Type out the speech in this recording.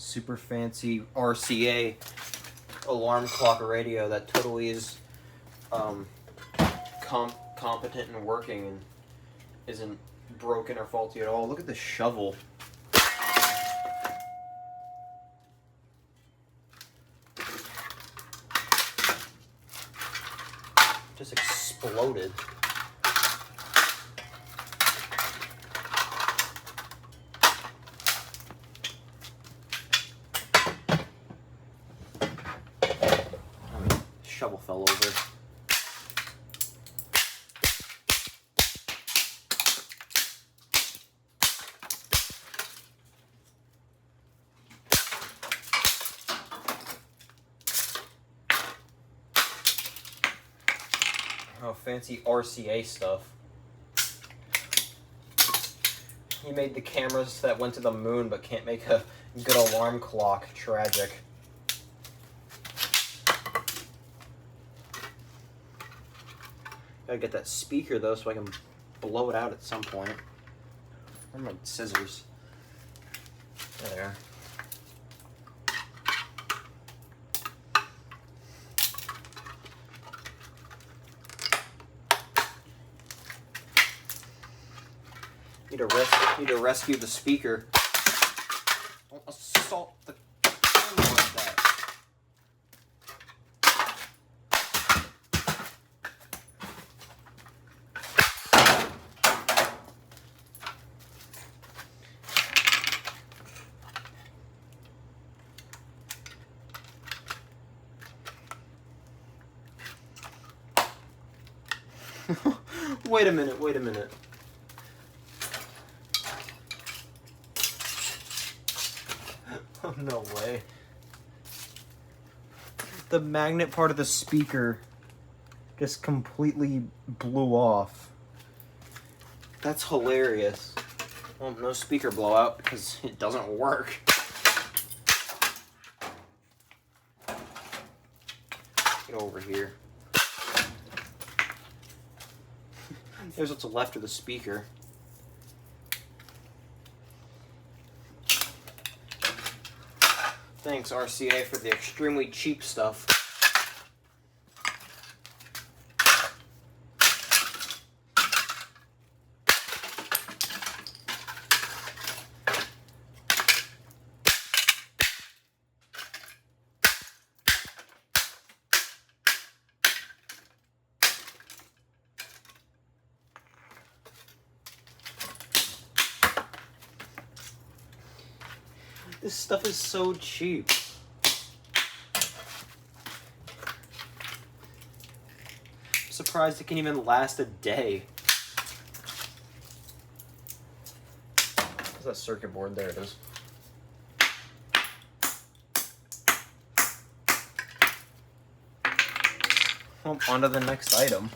super fancy RCA alarm clock radio that totally is competent and working and isn't broken or faulty at all. Look at this shovel. Just exploded. Shovel fell over. Oh, fancy RCA stuff. He made the cameras that went to the moon but can't make a good alarm clock. Tragic. Gotta get that speaker though so I can blow it out at some point. Where are my scissors? There they are. Need to rescue the speaker. Don't assault the camera like that. Wait a minute. Oh, no way. The magnet part of the speaker just completely blew off. That's hilarious. Well, no speaker blowout because it doesn't work. Get over here. Here's what's left of the speaker. Thanks, RCA, for the extremely cheap stuff. This stuff is so cheap. I'm surprised it can even last a day. Where's that circuit board? There it is. Well, on to the next item.